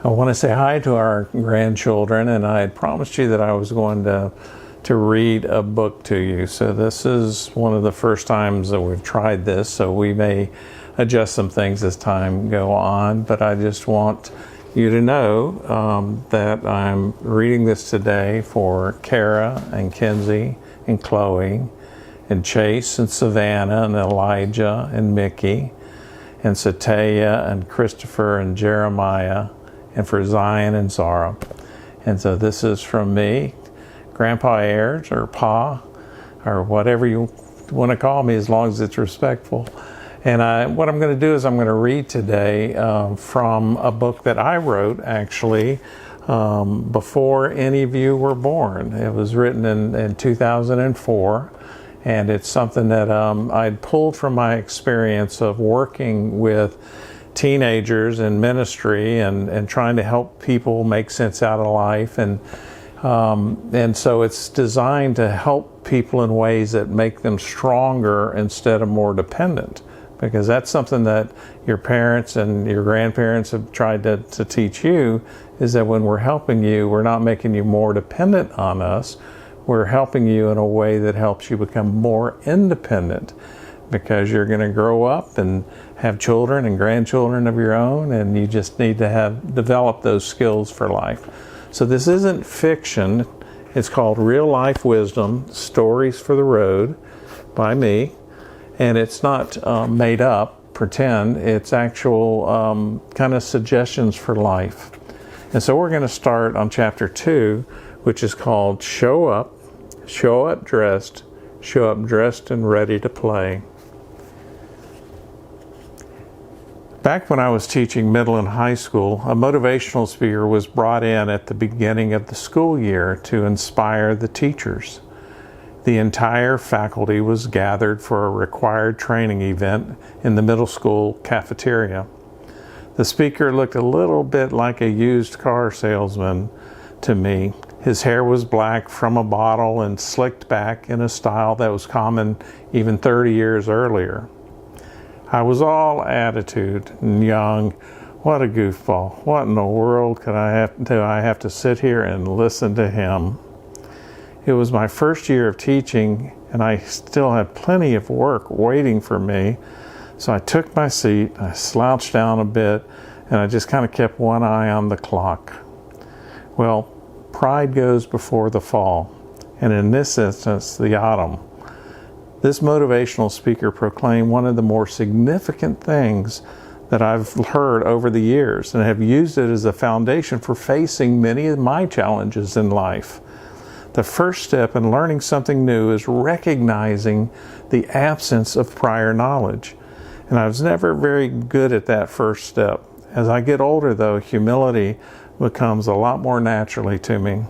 I want to say hi to our grandchildren, and I had promised you that I was going to read a book to you. So this is one of the first times that we've tried this, so we may adjust some things as time go on, but I just want you to know that I'm reading this today for Kara and Kenzie and Chloe and Chase and Savannah and Elijah and Mickey and Sataya and Christopher and Jeremiah, and for Zion and Zara. And so this is from me, Grandpa Ayres, or Pa, or whatever you want to call me, as long as it's respectful. And what I'm going to do is I'm going to read today from a book that I wrote, actually, before any of you were born. It was written in 2004, and it's something that I'd pulled from my experience of working with teenagers in ministry and trying to help people make sense out of life. And so it's designed to help people in ways that make them stronger instead of more dependent. Because that's something that your parents and your grandparents have tried to teach you, is that when we're helping you, we're not making you more dependent on us. We're helping you in a way that helps you become more independent, because you're going to grow up and have children and grandchildren of your own, and you just need to develop those skills for life. So this isn't fiction. It's called Real Life Wisdom, Stories for the Road by me. And it's not made up, pretend. It's actual kind of suggestions for life. And so we're going to start on chapter 2, which is called Show Up Dressed and Ready to Play. Back when I was teaching middle and high school, a motivational speaker was brought in at the beginning of the school year to inspire the teachers. The entire faculty was gathered for a required training event in the middle school cafeteria. The speaker looked a little bit like a used car salesman to me. His hair was black from a bottle and slicked back in a style that was common even 30 years earlier. I was all attitude and young. What a goofball. What in the world do I have to sit here and listen to him? It was my first year of teaching, and I still had plenty of work waiting for me. So I took my seat, I slouched down a bit, and I just kind of kept one eye on the clock. Well, pride goes before the fall, and in this instance, the autumn. This motivational speaker proclaimed one of the more significant things that I've heard over the years, and have used it as a foundation for facing many of my challenges in life. The first step in learning something new is recognizing the absence of prior knowledge. And I was never very good at that first step. As I get older, though, humility becomes a lot more naturally to me.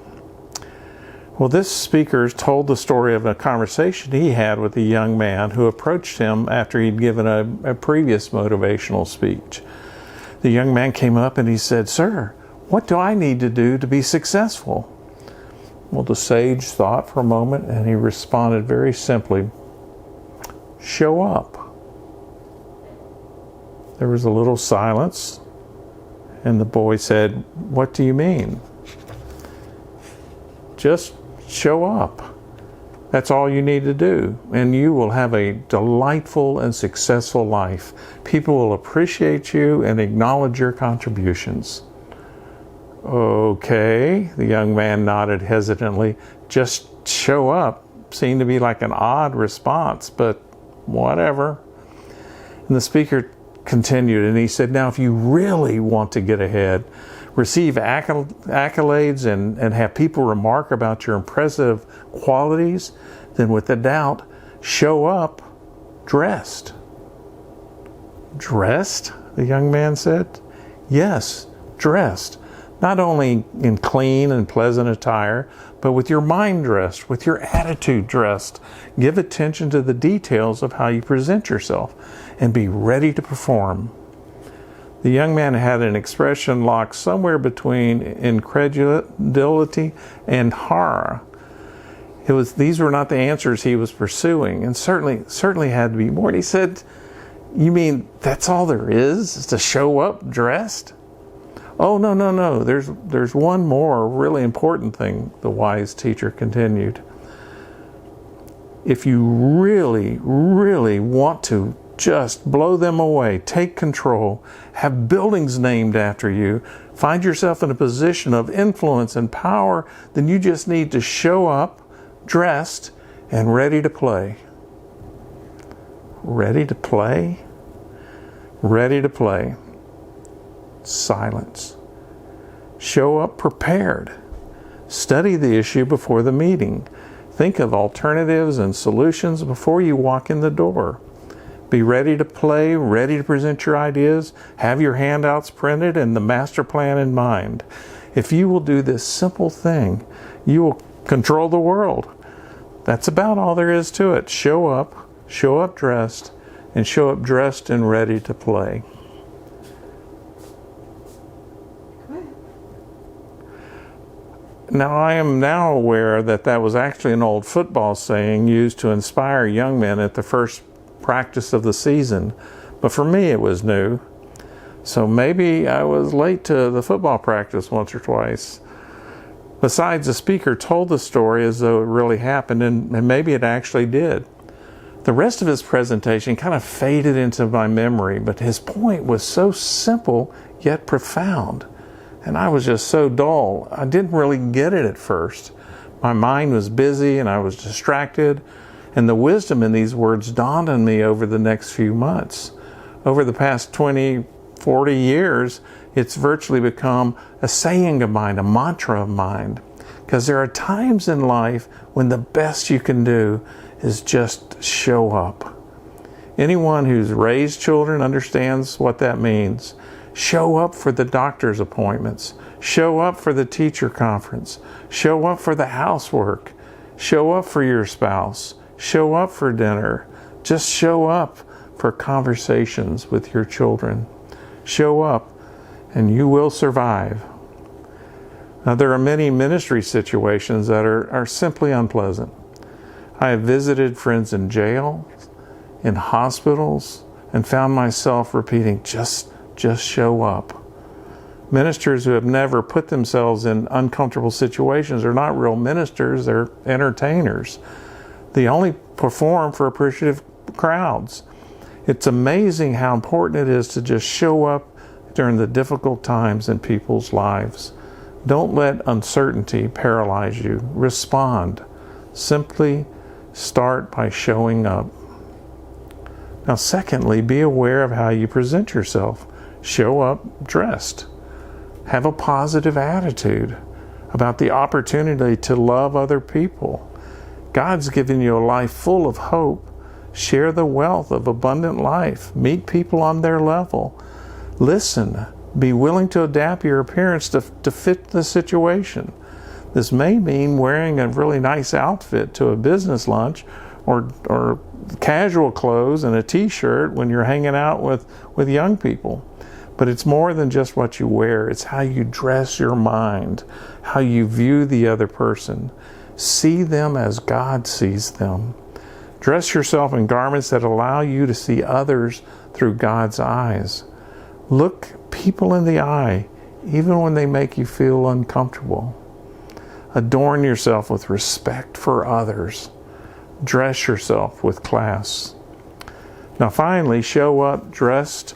Well, this speaker told the story of a conversation he had with a young man who approached him after he'd given a previous motivational speech. The young man came up and he said, "Sir, what do I need to do to be successful?" Well, the sage thought for a moment, and he responded very simply, "Show up." There was a little silence, and the boy said, "What do you mean?" "Just show up. That's all you need to do, and you will have a delightful and successful life. People will appreciate you and acknowledge your contributions." "Okay," the young man nodded hesitantly. "Just show up" seemed to be like an odd response, but whatever. And the speaker continued, and he said, "Now, if you really want to get ahead, receive accolades and have people remark about your impressive qualities, then without doubt, show up dressed." "Dressed?" the young man said. "Yes, dressed. Not only in clean and pleasant attire, but with your mind dressed, with your attitude dressed. Give attention to the details of how you present yourself, and be ready to perform." The young man had an expression locked somewhere between incredulity and horror. These were not the answers he was pursuing, and certainly had to be more. And he said, "You mean that's all there is to show up dressed?" Oh, no, no, no. There's one more really important thing, the wise teacher continued. If you really, really want to just blow them away, take control, have buildings named after you, find yourself in a position of influence and power, then you just need to show up, dressed, and ready to play. Ready to play? Ready to play. Silence. Show up prepared. Study the issue before the meeting. Think of alternatives and solutions before you walk in the door. Be ready to play, ready to present your ideas, have your handouts printed and the master plan in mind. If you will do this simple thing, you will control the world. That's about all there is to it. Show up dressed, and show up dressed and ready to play. Now, I am now aware that was actually an old football saying used to inspire young men at the first practice of the season, but for me it was new. So maybe I was late to the football practice once or twice. Besides, the speaker told the story as though it really happened, and maybe it actually did. The rest of his presentation kind of faded into my memory, but his point was so simple yet profound. And I was just so dull. I didn't really get it at first. My mind was busy and I was distracted. And the wisdom in these words dawned on me over the next few months. Over the past 20, 40 years, it's virtually become a saying of mine, a mantra of mine. Because there are times in life when the best you can do is just show up. Anyone who's raised children understands what that means. Show up for the doctor's appointments. Show up for the teacher conference. Show up for the housework. Show up for your spouse. Show up for dinner. Just show up for conversations with your children. Show up and you will survive. Now, there are many ministry situations that are simply unpleasant. I have visited friends in jail, in hospitals, and found myself repeating, just show up. Ministers who have never put themselves in uncomfortable situations are not real ministers, they're entertainers. They only perform for appreciative crowds. It's amazing how important it is to just show up during the difficult times in people's lives. Don't let uncertainty paralyze you. Respond. Simply start by showing up. Now, secondly, be aware of how you present yourself. Show up dressed. Have a positive attitude about the opportunity to love other people. God's given you a life full of hope. Share the wealth of abundant life. Meet people on their level. Listen. Be willing to adapt your appearance to fit the situation. This may mean wearing a really nice outfit to a business lunch or casual clothes and a t-shirt when you're hanging out with young people. But it's more than just what you wear. It's how you dress your mind, how you view the other person. See them as God sees them. Dress yourself in garments that allow you to see others through God's eyes. Look people in the eye, even when they make you feel uncomfortable. Adorn yourself with respect for others. Dress yourself with class. Now finally, show up dressed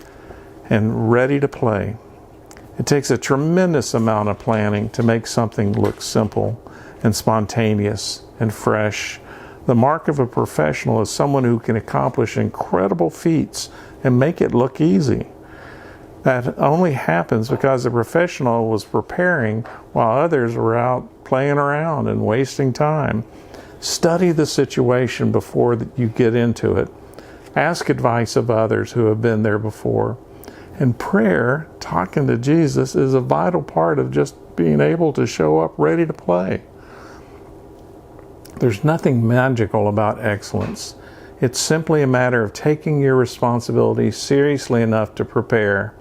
and ready to play. It takes a tremendous amount of planning to make something look simple and spontaneous and fresh. The mark of a professional is someone who can accomplish incredible feats and make it look easy. That only happens because the professional was preparing while others were out playing around and wasting time. Study the situation before you get into it. Ask advice of others who have been there before. And prayer, talking to Jesus, is a vital part of just being able to show up ready to play. There's nothing magical about excellence. It's simply a matter of taking your responsibility seriously enough to prepare.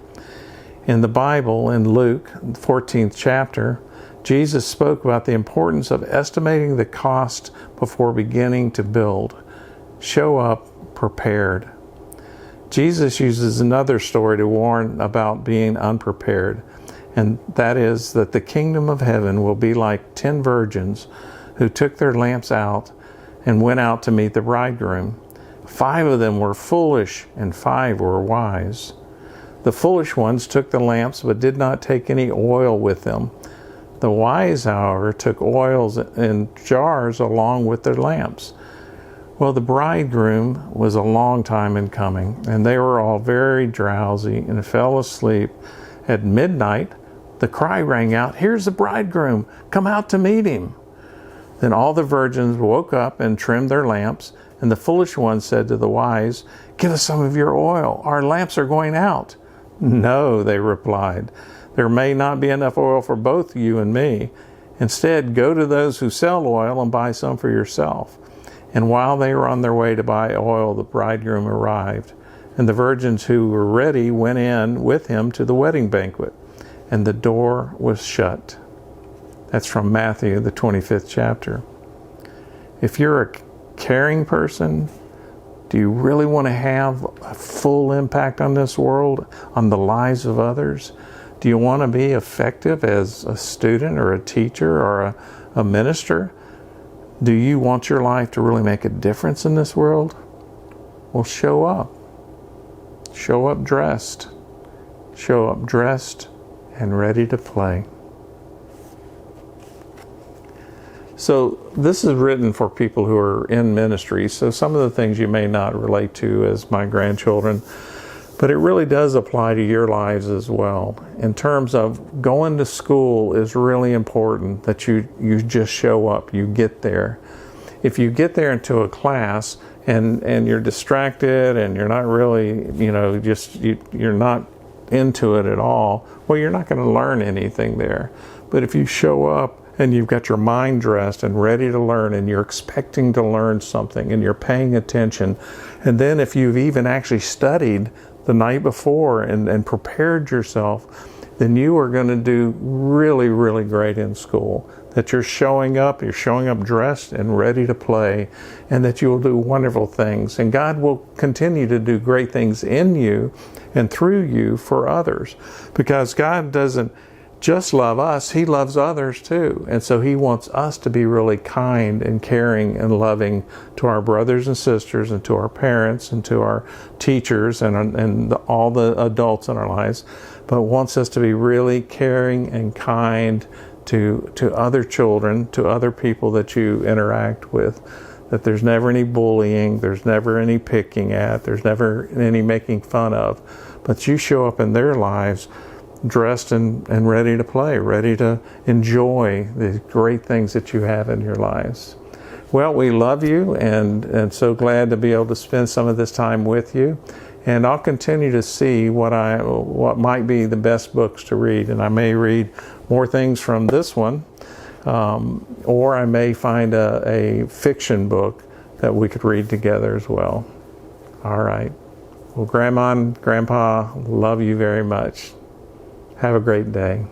In the Bible, in Luke, the 14th chapter, Jesus spoke about the importance of estimating the cost before beginning to build. Show up prepared. Jesus uses another story to warn about being unprepared. and that is that the kingdom of heaven will be like 10 virgins who took their lamps out and went out to meet the bridegroom. 5 of them were foolish, and 5 were wise. The foolish ones took the lamps, but did not take any oil with them. The wise, however, took oils in jars along with their lamps. Well, the bridegroom was a long time in coming, and they were all very drowsy and fell asleep. At midnight, the cry rang out, "Here's the bridegroom! Come out to meet him!" Then all the virgins woke up and trimmed their lamps, and the foolish ones said to the wise, "Give us some of your oil. Our lamps are going out." "No," they replied, "there may not be enough oil for both you and me. Instead, go to those who sell oil and buy some for yourself." And while they were on their way to buy oil, the bridegroom arrived, and the virgins who were ready went in with him to the wedding banquet, and the door was shut. That's from Matthew, the 25th chapter. If you're a caring person, do you really want to have a full impact on this world, on the lives of others? Do you want to be effective as a student or a teacher or a minister? Do you want your life to really make a difference in this world? Well, show up. Show up dressed. Show up dressed and ready to play. So this is written for people who are in ministry. So some of the things you may not relate to as my grandchildren, but it really does apply to your lives as well. In terms of going to school is really important that you just show up, you get there. If you get there into a class and you're distracted and you're not really, you're not into it at all, well, you're not going to learn anything there. But if you show up and you've got your mind dressed and ready to learn, and you're expecting to learn something, and you're paying attention, and then if you've even actually studied the night before and prepared yourself, then you are going to do really, really great in school. That you're showing up dressed and ready to play, and that you will do wonderful things. And God will continue to do great things in you and through you for others. Because God doesn't just love us, He loves others too. And so He wants us to be really kind and caring and loving to our brothers and sisters and to our parents and to our teachers and all the adults in our lives, but wants us to be really caring and kind to other children, to other people that you interact with. That there's never any bullying, there's never any picking at, there's never any making fun of, but you show up in their lives dressed and ready to play, ready to enjoy the great things that you have in your lives. Well, we love you and so glad to be able to spend some of this time with you. And I'll continue to see what might be the best books to read. And I may read more things from this one, or I may find a fiction book that we could read together as well. All right. Well, Grandma and Grandpa love you very much. Have a great day.